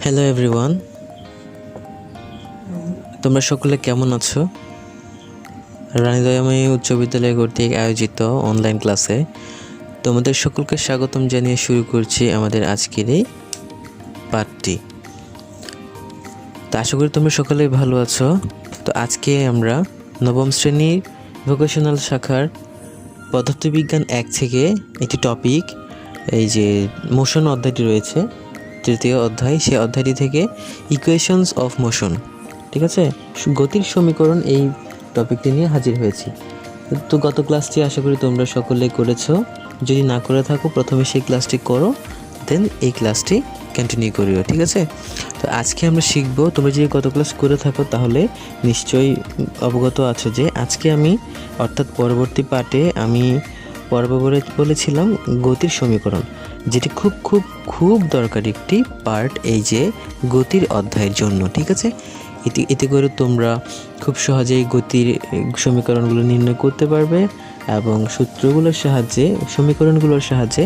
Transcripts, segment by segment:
Hello everyone, তোমরা সকলে কেমন আছো? রানী দয়াময়ী উচ্চ বিদ্যালয় কর্তৃক আয়োজিত অনলাইন ক্লাসে তোমাদের সকলকে স্বাগতম জানিয়ে শুরু করছি আমাদের আজকের এই পাঠটি। তো আশা করি তোমরা সকলেই ভালো আছো। তো আজকে আমরা নবম শ্রেণীর ভোকেশনাল শাখার পদার্থবিজ্ঞান 1 থেকে একটি টপিক, এই যে মোশন অধ্যায়টি রয়েছে, তৃতীয় অধ্যায়, সেই অধ্যায়টি থেকে ইকুয়েশনস অফ মোশন, ঠিক আছে, গতির সমীকরণ, এই টপিকটি নিয়ে হাজির হয়েছি। তো গত ক্লাসটি আশা করি তোমরা সকলেই করেছো। যদি না করে থাকো প্রথমে সেই ক্লাসটি করো, দেন এই ক্লাসটি কন্টিনিউ করিও, ঠিক আছে। তো আজকে আমরা শিখব, তোমরা যদি গত ক্লাস করে থাকো তাহলে নিশ্চয়ই অবগত আছো যে আজকে আমি, অর্থাৎ পরবর্তী পার্টে আমি বলেছিলাম গতির সমীকরণ, যেটি খুব খুব খুব দরকারি একটি পার্ট এই যে গতির অধ্যায়ের জন্য, ঠিক আছে। এতে করে তোমরা খুব সহজেই গতির সমীকরণগুলো নির্ণয় করতে পারবে এবং সূত্রগুলোর সাহায্যে, সমীকরণগুলোর সাহায্যে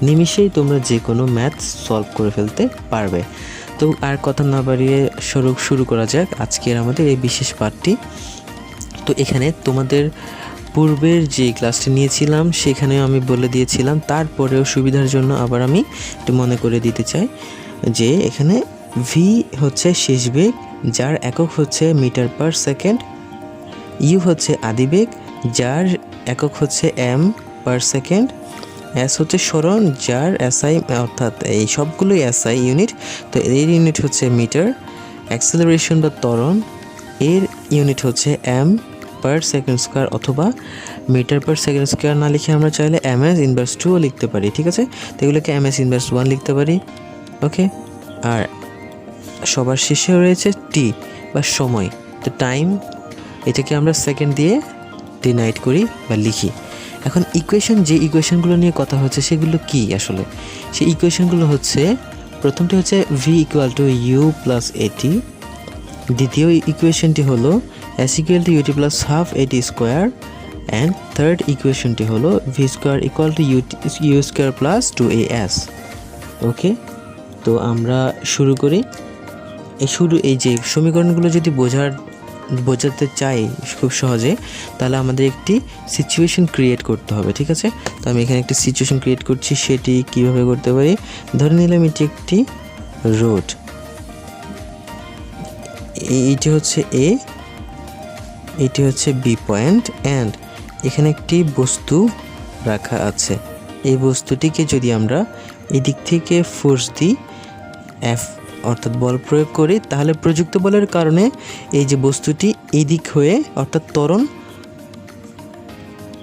নিমিষেই তোমরা যে কোনো ম্যাথ সলভ করে ফেলতে পারবে। তো আর কথা না বাড়িয়ে শুরু করা যাক আজকের আমাদের এই বিশেষ পাঠটি। তো এখানে তোমাদের পূর্বের যে ক্লাসটি নিয়েছিলাম সেখানেও আমি বলে দিয়েছিলাম, তারপরেও সুবিধার জন্য আবার আমি একটু মনে করে দিতে চাই যে এখানে ভি হচ্ছে শেষ বেগ, যার একক হচ্ছে মিটার পার সেকেন্ড। ইউ হচ্ছে আদিবেগ, যার একক হচ্ছে এম পার সেকেন্ড। এস হচ্ছে সরণ, যার এসআই, অর্থাৎ এই সবগুলোই এসআই ইউনিট, তো এর ইউনিট হচ্ছে মিটার। অ্যাক্সেলারেশন বা ত্বরণ, এর ইউনিট হচ্ছে এম পার সেকেন্ড স্কোয়ার, অথবা মিটার পার সেকেন্ড স্কোয়ার না লিখে আমরা চাইলে এমএস ইনভার্স 2 লিখতে পারি, ঠিক আছে। তো এগুলোকে এমএস ইনভার্স 1 লিখতে পারি, ওকে। আর সবার শেষে রয়েছে টি বা সময়, তো টাইম, এটাকে আমরা সেকেন্ড দিয়ে ডিনাইট করি বা লিখি। এখন ইকুয়েশন, যে ইকুয়েশনগুলো নিয়ে কথা হচ্ছে সেগুলো কি আসলে? সেই ইকুয়েশনগুলো হচ্ছে, প্রথমটি হচ্ছে V equal to U plus AT, দ্বিতীয় ইকুয়েশনটি হলো S equal to UT plus half AT square, and third ইকুয়েশনটি হলো V square equal to U square plus 2as, okay. তো আমরা শুরু করি। এই যে সমীকরণগুলো যদি বোঝাতে চাই খুব সহজে, তাহলে আমাদের একটি সিচুয়েশন ক্রিয়েট করতে হবে, ঠিক আছে। তো আমি এখানে একটি সিচুয়েশন ক্রিয়েট করছি, সেটি কিভাবে করতে পারি? ধরে নিলাম এটি একটি রোড, এইটি হচ্ছে এ, এটি হচ্ছে বি পয়েন্ট, অ্যান্ড এখানে একটি বস্তু রাখা আছে। এই বস্তুটিকে যদি আমরা এই দিক থেকে ফোর্স দিই, এফ অর্থাৎ বল প্রয়োগ করি, তাহলে প্রযুক্ত বলের কারণে এই যে বস্তুটি এই দিক হয়ে, অর্থাৎ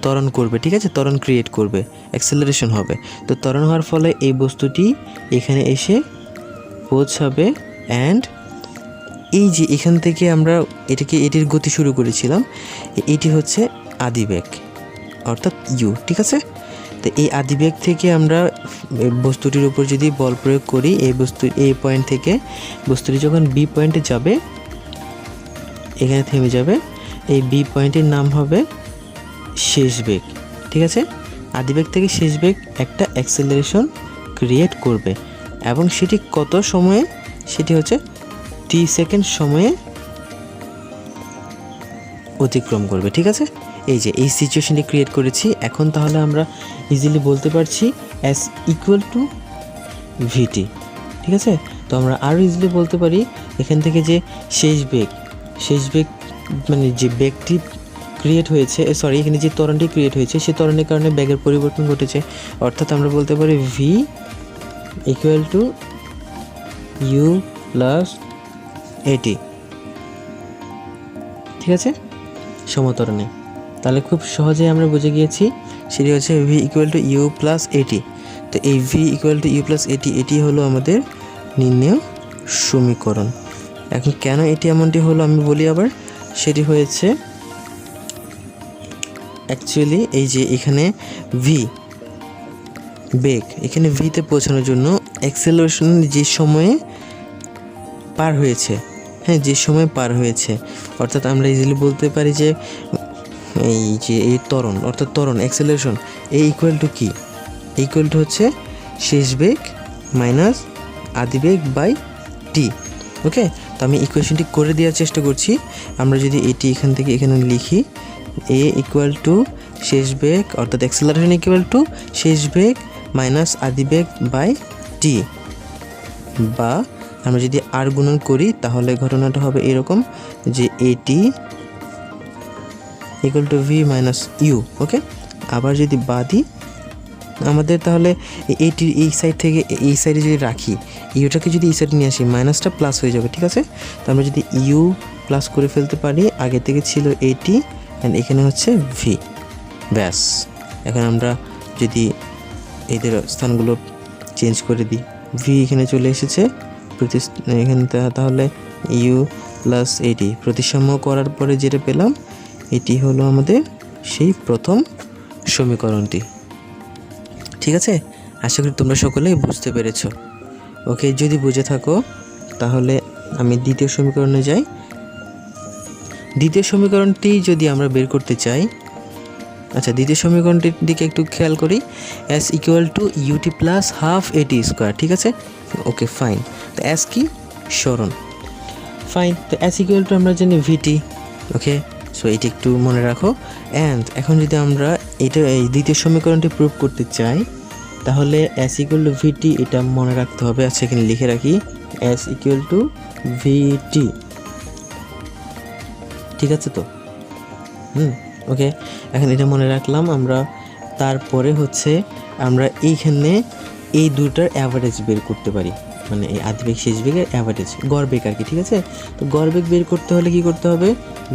ত্বরণ করবে, ঠিক আছে, ত্বরণ ক্রিয়েট করবে, অ্যাক্সেলারেশন হবে। তো ত্বরণ হওয়ার ফলে এই বস্তুটি এখানে এসে পৌঁছাবে, অ্যান্ড এই যে এখান থেকে আমরা এটির গতি শুরু করেছিলাম, এটি হচ্ছে আদিবেগ অর্থাৎ ইউ, ঠিক আছে। তো এই আদিবেগ থেকে আমরা বস্তুটির উপর যদি বল প্রয়োগ করি, এই পয়েন্ট থেকে বস্তুটি যখন বি পয়েন্টে যাবে, এখানে থেমে যাবে, এই বি পয়েন্টের নাম হবে শেষ বেগ, ঠিক আছে। আদিবেগ থেকে শেষ বেগ একটা অ্যাক্সেলারেশন ক্রিয়েট করবে, এবং সেটি কত সময়ে? সেটি হচ্ছে টি সেকেন্ড সময়ে অতিক্রম করবে, ঠিক আছে। এই যে এই সিচুয়েশনটি ক্রিয়েট করেছি, এখন তাহলে আমরা ইজিলি বলতে পারছি এস ইকুয়াল টু ভিটি, ঠিক আছে। তো আমরা আরও ইজিলি বলতে পারি এখান থেকে যে শেষ বেগ মানে যে বেগটি ক্রিয়েট হয়েছে, এখানে যে ত্বরণটি ক্রিয়েট হয়েছে, সেই ত্বরণের কারণে বেগের পরিবর্তন ঘটেছে, অর্থাৎ আমরা বলতে পারি V equal to U plus AT, ঠিক আছে, সমত্বরণে। তাহলে খুব সহজে আমরা বুঝে গিয়েছি, সেটি হচ্ছে V equal to U plus AT. তো এই V equal to U plus AT, এটি হলো আমাদের নির্ণেয় সমীকরণ। এখন কেন এটি এমনটি হলো আমি বলি আবার, সেটি হয়েছে অ্যাকচুয়ালি এই যে এখানে ভি বেগ, এখানে ভিতে পৌঁছানোর জন্য অ্যাক্সেলারেশন যে সময়ে পার হয়েছে, হ্যাঁ, যে সময় পার হয়েছে, অর্থাৎ আমরা ইজিলি বলতে পারি যে এই যে এই ত্বরণ, অর্থাৎ ত্বরণ অ্যাক্সেলারেশন, এই ইকুয়াল টু কি? ইকুয়াল টু হচ্ছে শেষ বেগ মাইনাস আদিবেগ বাই টি টি। ওকে, তো আমি ইকুয়েশনটি করে দেওয়ার চেষ্টা করছি। আমরা যদি এটি এখান থেকে এখানে লিখি, এ ইকুয়াল টু শেষ বেগ অর্থাৎ অ্যাক্সেলারেশন ইকুয়াল টু শেষ বেগ মাইনাস আদি বেগ বাই টি, বা আমরা যদি আর গুণন করি তাহলে ঘটনাটা হবে এরকম যে এটি equal to V minus U. Okay, আবার যদি বা দিই আমাদের তাহলে এইটির এই সাইড থেকে এই সাইডে যদি রাখি, ইউটাকে যদি এই সাইডে নিয়ে আসি মাইনাসটা প্লাস হয়ে যাবে। ঠিক আছে, তো আমরা যদি ইউ প্লাস করে ফেলতে পারি, আগে থেকে ছিল এইটি অ্যান্ড এখানে হচ্ছে ভি। ব্যাস, এখন আমরা যদি এদের স্থানগুলো চেঞ্জ করে দিই, ভি এখানে চলে এসেছে এখানে, তাহলে ইউ প্লাস এইটি প্রতিসাম্য করার পরে যেটা পেলাম এটি হলো আমাদের সেই প্রথম সমীকরণটি। ঠিক আছে, আশা করি তোমরা সকলেই বুঝতে পেরেছো। ওকে, যদি বুঝে থাকো তাহলে আমি দ্বিতীয় সমীকরণে যাই। দ্বিতীয় সমীকরণটি যদি আমরা বের করতে চাই, আচ্ছা দ্বিতীয় সমীকরণটির দিকে একটু খেয়াল করি, S equal to UT plus half AT square. ঠিক আছে, ওকে ফাইন। তো এস কি? সরণ। ফাইন, তো এস ইকুয়াল টু আমরা জানি ভিটি। ওকে, সো এটি একটু মনে রাখো। অ্যান্ড এখন যদি আমরা এটা এই দ্বিতীয় সমীকরণটি প্রুভ করতে চাই তাহলে এস ইকুয়াল টু ভিটি এটা মনে রাখতে হবে। আচ্ছা এখানে লিখে রাখি এস ইকুয়াল টু ভিটি। ঠিক আছে তো? ওকে, এখন এটা মনে রাখলাম আমরা। তারপরে হচ্ছে আমরা এইখানে এই দুটার অ্যাভারেজ বের করতে পারি, মানে এই আদি বেগ শেষ বেগের অ্যাভারেজ, গড় বেগ আর কি। ঠিক আছে, তো গড় বেগ বের করতে হলে কি করতে হবে?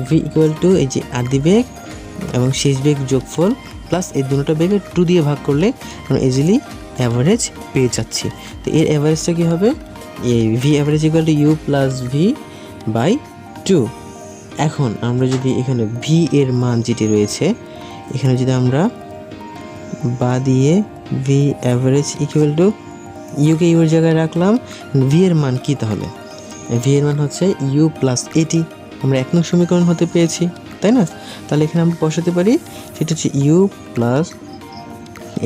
ভি ইকুয়াল টু এই যে আদি বেগ এবং শেষ বেগ যোগফল প্লাস এই দুটো বেগের 2 দিয়ে ভাগ করলে আমরা ইজিলি অ্যাভারেজ পেয়ে যাচ্ছি। তো এর অ্যাভারেজটা কী হবে? এই V average equal to U plus V by 2। এখন আমরা যদি এখানে ভি এর মান যেটি রয়েছে এখানে যদি আমরা বা দিয়ে V average equal to UK your জায়গায় রাখলাম, ভি এর মান কি? তাহলে ভি এর মান হচ্ছে ইউ প্লাস এটি। আমরা 1 নং সমীকরণ হতে পেয়েছি, তাই না? তাহলে এখানে আমরা বসাতে পারি, সেটা হচ্ছে ইউ প্লাস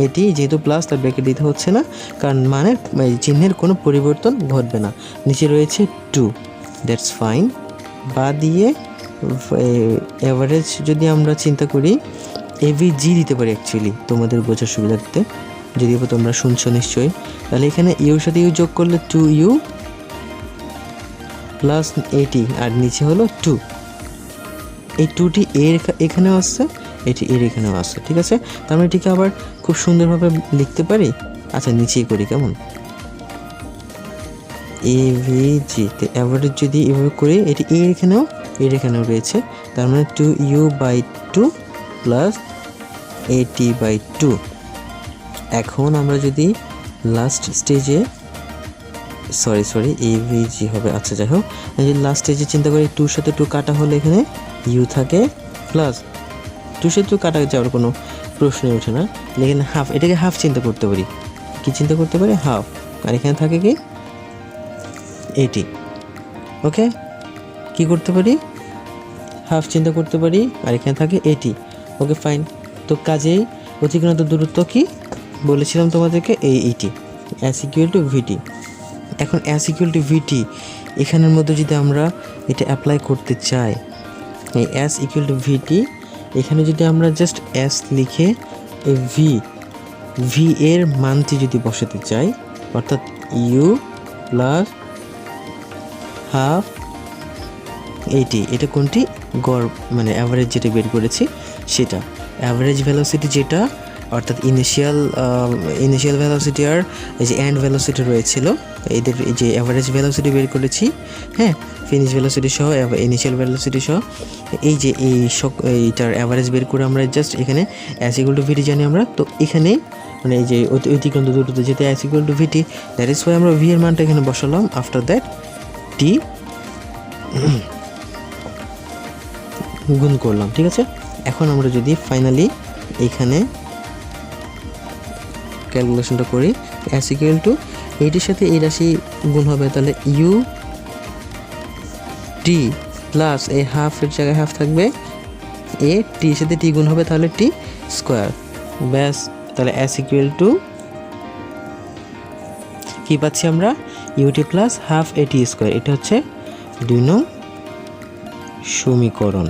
এটি, যেহেতু প্লাস তার ব্র্যাকেট দিতে হচ্ছে না কারণ মানের চিহ্নের কোনো পরিবর্তন ঘটবে না। নিচে রয়েছে 2, দ্যাটস ফাইন। বা দিয়ে অ্যাভারেজ যদি আমরা চিন্তা করি এভিজি দিতে পারি অ্যাকচুয়ালি তোমাদের বোঝার সুবিধার্থে, যদিও তোমরা শুনছো নিশ্চয়ই। তাহলে এখানে ইউর সাথে ইউ যোগ করলে 2u প্লাস 80 আর নিচে হলো 2। এই 2টি এর এখানেও আসছে, এটি এর এখানেও আসছে। ঠিক আছে, তার মানে এটিকে আবার খুব সুন্দরভাবে লিখতে পারি। আচ্ছা নিচেই করি, কেমন? এভিজি তে অ্যাভারেজ যদি এভাবে করি, এটি এর এখানেও রয়েছে, তার মানে 2u/2 প্লাস 80/2। এখন আমরা যদি লাস্ট স্টেজে সরি এভিজি হবে, আচ্ছা যাই হোক, যদি লাস্ট স্টেজে চিন্তা করি 2 সাথে 2 কাটা হলে এখানে ইউ থাকে প্লাস 2 সাথে 2 কাটা যাওয়ার কোনো প্রশ্নই ওঠে না। এখানে হাফ, এটাকে হাফ চিন্তা করতে পারি। কি চিন্তা করতে পারি? হাফ। আর এখানে থাকে কি? 80। ওকে, কি করতে পারি? হাফ চিন্তা করতে পারি আর এখানে থাকে 80। Okay fine. তো কাজেই অতিক্রান্ত দূরত্ব কি বলেছিলাম তোমাদেরকে? এই 80। এস ইকুয়াল টু ভিটি। এখন এস ইকুয়াল টু ভিটি এখানের মধ্যে যদি আমরা এটা অ্যাপ্লাই করতে চাই, এই এস ইকুয়াল টু ভিটি এখানে যদি আমরা জাস্ট এস লিখে এই ভি এর মানটি যদি বসাতে চাই, অর্থাৎ ইউ প্লাস হাফ 80, এটা কোনটি? গড় মানে অ্যাভারেজ যেটা বের করেছি সেটা। অ্যাভারেজ ভেলোসিটি যেটা, অর্থাৎ ইনিশিয়াল ভেলোসিটি আর এই যে এন্ড ভেলোসিটি রয়েছিল, এদের এই যে অ্যাভারেজ ভেলোসিটি বের করেছি, হ্যাঁ, ফিনিশ ভেলোসিটি সহ ইনিশিয়াল ভেলোসিটি সহ, এই যে এইটার অ্যাভারেজ বের করে আমরা জাস্ট এখানে এস ইকুয়াল টু ভিটি জানি আমরা। তো এখানে মানে এই যে অতিক্রান্ত দূরত্ব যেটা S equal to VT, that is why আমরা ভি এর মানটা এখানে বসালাম। আফটার দ্যাট টি গুণ করলাম। ঠিক আছে, এখন আমরা যদি ফাইনালি এখানে ক্যালকুলেশনটা করি, এস ইকুয়াল টু এইটির সাথে এই রাশি গুণ হবে, তাহলে ইউ টি প্লাস এই হাফের জায়গায় হাফ থাকবে, এ টির সাথে টি গুণ হবে, তাহলে টি স্কোয়ার। ব্যাস, তাহলে এস ইকুয়াল টু কি পাচ্ছি আমরা, UT plus half AT square, এটা হচ্ছে 2 নং সমীকরণ।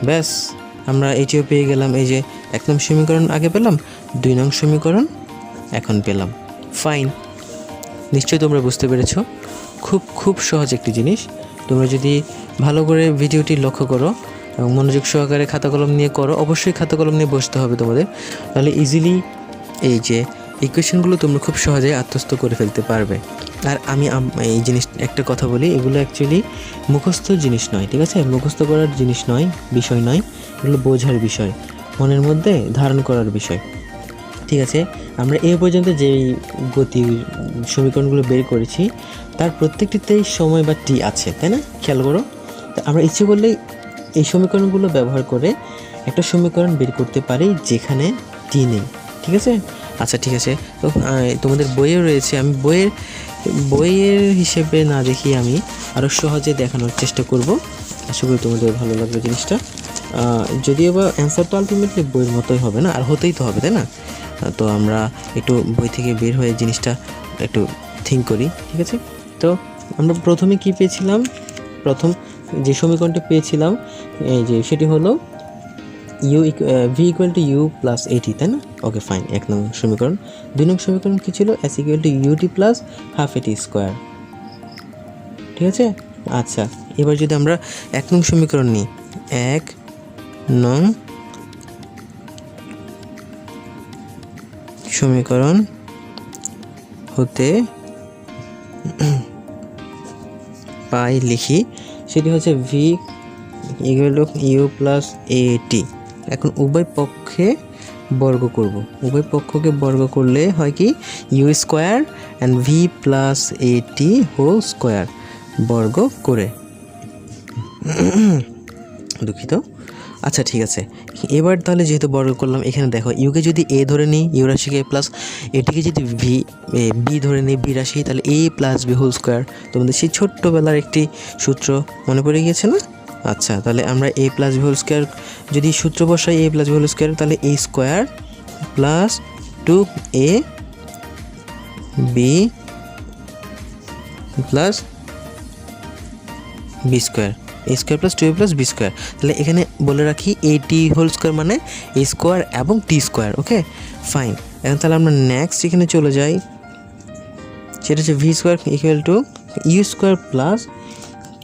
ব্যাস আমরা এটিও পেয়ে গেলাম। এই যে 1 নং সমীকরণ আগে পেলাম, 2 নং সমীকরণ এখন পেলাম। ফাইন, নিশ্চয়ই তোমরা বুঝতে পেরেছো। খুব সহজ একটি জিনিস। তোমরা যদি ভালো করে ভিডিওটি লক্ষ্য করো এবং মনোযোগ সহকারে খাতা কলম নিয়ে করো, অবশ্যই খাতা কলম নিয়ে বসতে হবে তোমাদের, তাহলে ইজিলি এই যে ইকুয়েশনগুলো তোমরা খুব সহজেই আত্মস্থ করে ফেলতে পারবে। আর আমি এই জিনিস একটা কথা বলি, এগুলো অ্যাকচুয়ালি মুখস্থ জিনিস নয়, ঠিক আছে? মুখস্থ করার জিনিস নয়, বিষয় নয়, এগুলো বোঝার বিষয়, মনের মধ্যে ধারণ করার বিষয়, ঠিক আছে? আমরা এ পর্যন্ত যেই গতির সমীকরণগুলো বের করেছি তার প্রত্যেকটিতেই সময় বা টি আছে, তাই না? খেয়াল করো। তো আমরা ইচ্ছে করলে এই সমীকরণগুলো ব্যবহার করে একটা সমীকরণ বের করতে পারি যেখানে টি নেই, ঠিক আছে? আচ্ছা ঠিক আছে, তো তোমাদের বইয়ে রয়েছে, আমি বইয়ের হিসেবে না দেখি আমি আরও সহজে দেখানোর চেষ্টা করব। আশা করি তোমাদের ভালো লাগবে জিনিসটা। যদিও বা অ্যান্সার তো আলটিমেটলি বইয়ের মতোই হবে না, আর হতেই তো হবে, তাই না? তো আমরা একটু বই থেকে বের হয়ে জিনিসটা একটু থিঙ্ক করি, ঠিক আছে? তো আমরা প্রথমে কি পেয়েছিলাম, প্রথম যে সমীকরণটি পেয়েছিলাম এই যে সেটি হলো V equal to U plus AT, তাই না? ওকে ফাইন, 1 নং সমীকরণ। 2 নং সমীকরণ কী ছিল, S equal to UT plus half AT square, ঠিক আছে? আচ্ছা, এবার যদি আমরা 1 নং সমীকরণ নিই, 1 নং সমীকরণ হতে পাই লিখি, সেটি হচ্ছে V equal to U plus AT. এখন উভয় পক্ষে বর্গ করব, উভয় পক্ষকে বর্গ করলে হয় কি, U square and V plus AT whole square বর্গ করে, দুঃখিত। আচ্ছা ঠিক আছে, এবার তাহলে যেহেতু বর্গ করলাম, এখানে দেখো ইউকে যদি এ ধরে নিই, ইউ রাশিকে, প্লাস এটিকে যদি বি ধরে নিই, বি রাশি, তাহলে এ প্লাস বি হোল স্কোয়ার। তোমাদের সেই ছোট্টবেলার একটি সূত্র মনে পড়ে গিয়েছে না? আচ্ছা, তাহলে আমরা A plus B whole square যদি সূত্র বসাই, A plus B whole square, তাহলে A square plus 2a B plus B square, A square plus 2a plus B square. তাহলে এখানে বলে রাখি এ টি হোল স্কোয়ার মানে এ স্কোয়ার এবং টি স্কোয়ার। ওকে ফাইন, এখন তাহলে আমরা নেক্সট এখানে চলে যাই, সেটা হচ্ছে V square equal to U square plus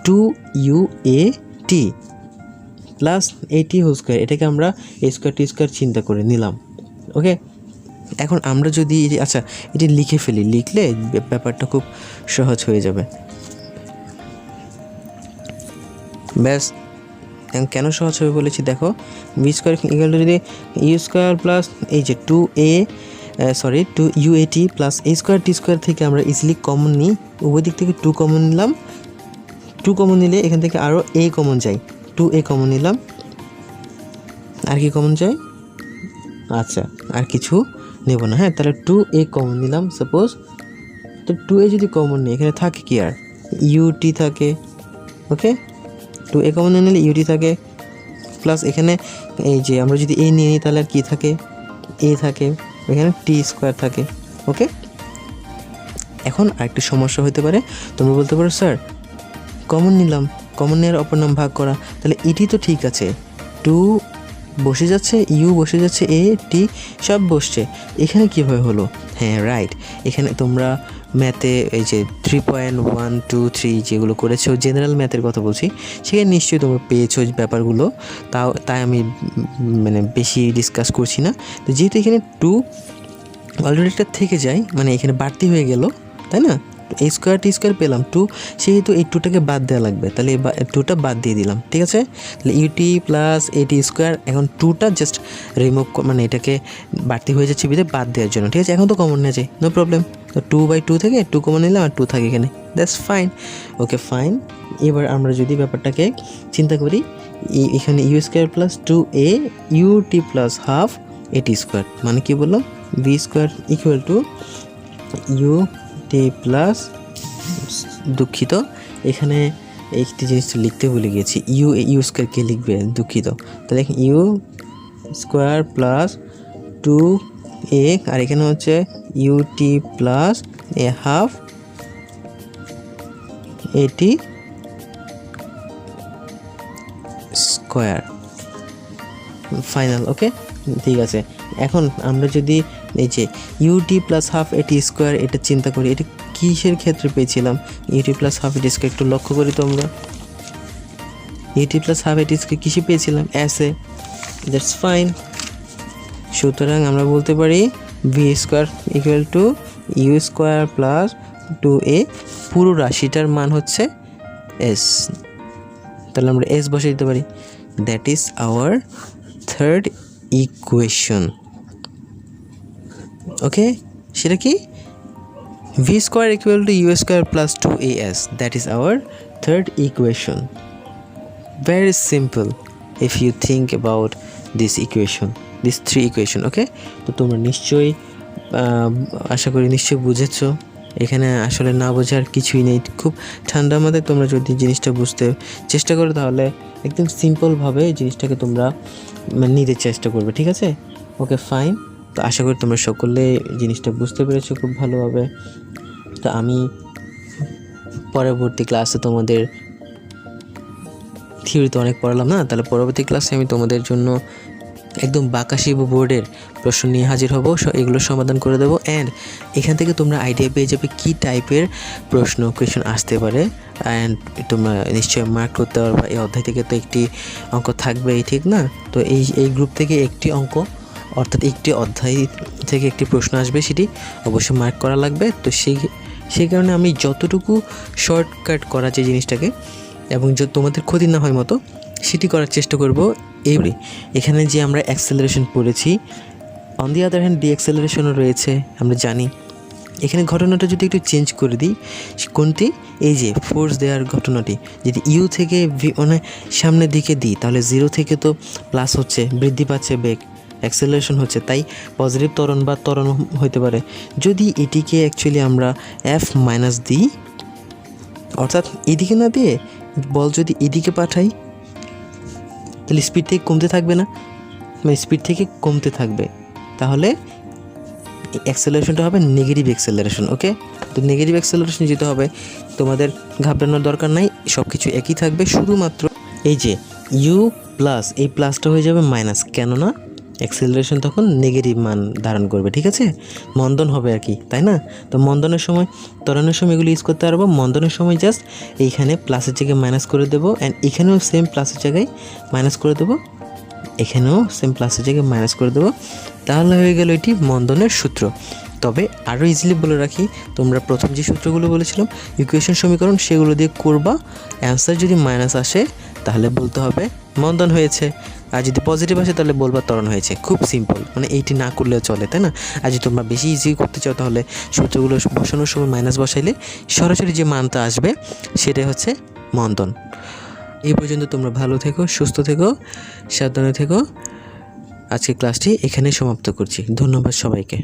2uat plus AT whole square, এটাকে আমরা এ স্কোয়ার টি স্কোয়ার চিন্তা করে নিলাম। ওকে, এখন আমরা যদি আচ্ছা এটি লিখে ফেলি, লিখলে ব্যাপারটা খুব সহজ হয়ে যাবে। ব্যাস, এখন কেন সহজ হবে বলেছি দেখো, বি স্কোয়ার ইকুয়াল টু যদি ইউ স্কোয়ার প্লাস এই যে 2uat প্লাস এ স্কোয়ার টি স্কোয়ার থেকে আমরা ইজিলি কমন নিই, উভয় দিক থেকে 2 কমন নিলাম, 2 কমন নিলে এখান থেকে আরও a কমন যায়, 2a কমন নিলাম, আর কি কমন যায়, আচ্ছা আর কিছু নেব না, হ্যাঁ? তাহলে 2a কমন নিলাম সাপোজ, তো 2a যদি কমন নিই এখানে থাকে কি, আর ut থাকে। ওকে, 2a কমন নিলে ut থাকে, প্লাস এখানে এই যে আমরা যদি a নিয়ে নিই তাহলে আর কি থাকে, a থাকে, এখানে টি স্কোয়ার থাকে। ওকে, এখন আরেকটু সমস্যা হতে পারে, তোমরা বলতে পারো স্যার কমন নিলাম, কমন নেওয়ার অপর নাম ভাগ করা, তাহলে এটি তো ঠিক আছে, 2 বসে যাচ্ছে, ইউ বসে যাচ্ছে, এ টি সব বসছে, এখানে কীভাবে হলো? হ্যাঁ রাইট, এখানে তোমরা ম্যাথে এই যে 3.123 যেগুলো করেছো, জেনারেল ম্যাথের কথা বলছি, সেখানে নিশ্চয়ই তোমরা পেয়েছো ব্যাপারগুলো, তাই আমি মানে বেশি ডিসকাস করছি না। তো যেহেতু এখানে 2 অলরেডি একটা থেকে যায়, মানে এখানে বাড়তি হয়ে গেল, তাই না? এ স্কোয়ার টি স্কোয়ার পেলাম 2, সেহেতু এই 2টাকে বাদ দেওয়া লাগবে, তাহলে 2টা বাদ দিয়ে দিলাম, ঠিক আছে? তাহলে ইউটি প্লাস এটি স্কোয়ার, এখন 2টা জাস্ট রিমুভ, মানে এটাকে বাড়তি হয়ে যাচ্ছে বিধে বাদ দেওয়ার জন্য, ঠিক আছে? এখন তো কমন নিয়ে যায়, নো প্রবলেম, তো 2/2 থেকে 2 কমন নিলাম আর 2 থাকে এখানে, দ্যাটস ফাইন। ওকে ফাইন, এবার আমরা যদি ব্যাপারটাকে চিন্তা করি, এখানে U square plus 2a UT plus half AT square, মানে কি বললাম, V square equal to U T plus, দুঃখিত এখানে একটি জিনিসটা লিখতে ভুলে গিয়েছি, ইউ স্কোয়ার কে লিখবে, দুঃখিত। তাহলে ইউ স্কোয়ার প্লাস 2a, আর এখানে হচ্ছে UT plus a half AT square final. Okay, ঠিক আছে। এখন আমরা যদি এই যে UT plus half AT square এটা চিন্তা করি, এটা কিসের ক্ষেত্রে পেয়েছিলাম? UT plus half AT square, একটু লক্ষ্য করি তোমরা, UT plus half AT square কিসে পেয়েছিলাম? এসে। That's fine. সুতরাং আমরা বলতে পারি V square equal to U square plus 2a, পুরো রাশিটার মান হচ্ছে এস, তাহলে আমরা এস বসে দিতে পারি। That is our third equation. Okay, সেটা কি? V square equal to U square plus 2as, that is our third equation. Very simple if you think about this equation, these three equation. ওকে, তো তোমরা নিশ্চয়ই আশা করি নিশ্চয়ই বুঝেছো। এখানে আসলে না বোঝার কিছুই নেই। খুব ঠান্ডা মাথায় তোমরা যদি জিনিসটা বুঝতে চেষ্টা করো তাহলে একদম সিম্পলভাবে জিনিসটাকে তোমরা নিতে চেষ্টা করবে, ঠিক আছে? Okay fine. তো আশা করি তোমরা সকলে জিনিসটা বুঝতে পেরেছো খুব ভালোভাবে। তো আমি পরবর্তী ক্লাসে তোমাদের থিওরি তো অনেক পড়ালাম না, তাহলে পরবর্তী ক্লাসে আমি তোমাদের জন্য একদম বাকাশি বোর্ডের প্রশ্ন নিয়ে হাজির হব, এগুলো সমাধান করে দেবো। অ্যান্ড এখান থেকে তোমরা আইডিয়া পেয়ে যাবে কী টাইপের কোয়েশন আসতে পারে। অ্যান্ড তোমরা নিশ্চয়ই মার্ক করতে পারবা। এই অধ্যায় থেকে তো একটি অঙ্ক থাকবেই, ঠিক না? তো এই গ্রুপ থেকে একটি অঙ্ক, অর্থাৎ একটি অধ্যায় থেকে একটি প্রশ্ন আসবে, সেটি অবশ্যই মার্ক করা লাগবে। তো সেই কারণে আমি যতটুকু শর্টকাট করা যে জিনিসটাকে এবং তোমাদের ক্ষতি না হয় মতো সেটি করার চেষ্টা করব। এখানে যে আমরা অ্যাক্সেলারেশন পড়েছি, অন দি আদার হ্যান্ড ডিঅ্যাক্সেলারেশনও রয়েছে, আমরা জানি। এখানে ঘটনাটা যদি একটু চেঞ্জ করে দিই, কোনটি? এই যে ফোর্স দেওয়ার ঘটনাটি যদি ইউ থেকে মানে সামনের দিকে দিই, তাহলে 0 থেকে তো প্লাস হচ্ছে, বৃদ্ধি পাচ্ছে বেগ, অ্যাক্সেলারেশন হচ্ছে, তাই পজিটিভ ত্বরণ বা ত্বরণ হতে পারে। যদি এটিকে অ্যাকচুয়ালি আমরা এফ মাইনাস দিই, অর্থাৎ এদিকে না দিয়ে বল যদি এদিকে পাঠাই, তাহলে স্পিড থেকে কমতে থাকবে না, মানে স্পিড থেকে কমতে থাকবে, তাহলে অ্যাক্সেলারেশনটা হবে নেগেটিভ অ্যাক্সেলারেশন। ওকে, তো নেগেটিভ অ্যাক্সেলারেশন যেতে হবে, তোমাদের ঘাবড়ানোর দরকার নাই, সব কিছু একই থাকবে, শুধুমাত্র এই যে ইউ প্লাস এই প্লাসটা হয়ে যাবে মাইনাস, কেননা অ্যাক্সেলারেশন তখন নেগেটিভ মান ধারণ করবে, ঠিক আছে? মন্দন হবে আর কি, তাই না? তো মন্দনের সময়, ত্বরণের সময় এগুলো ইউজ করতে পারবো। মন্দনের সময় জাস্ট এইখানে প্লাসের জায়গায় মাইনাস করে দেবো, অ্যান্ড এখানেও সেম প্লাসের জায়গায় মাইনাস করে দেবো, এখানেও সেম প্লাসের জায়গায় মাইনাস করে দেবো, তাহলে হয়ে গেল এটি মন্দনের সূত্র। তবে আরও ইজিলি বলে রাখি, তোমরা প্রথম যে সূত্রগুলো বলেছিলাম ইকুয়েশন সমীকরণ, সেগুলো দিয়ে করবা। অ্যান্সার যদি মাইনাস আসে তাহলে বলতে হবে মন্দন হয়েছে, আর যদি পজিটিভ আসে তাহলে বলবা ত্বরণ হয়েছে। খুব সিম্পল, মানে এইটি না করলেও চলে, তাই না? আর যদি তোমরা বেশি ইজি করতে চাও তাহলে সূত্রগুলো বসানোর সময় মাইনাস বসাইলে সরাসরি যে মানটা আসবে সেটাই হচ্ছে মন্দন। এই পর্যন্ত তোমরা ভালো থেকো, সুস্থ থেকো, সাবধানে থেকো। আজকে ক্লাসটি এখানেই সমাপ্ত করছি। ধন্যবাদ সবাইকে।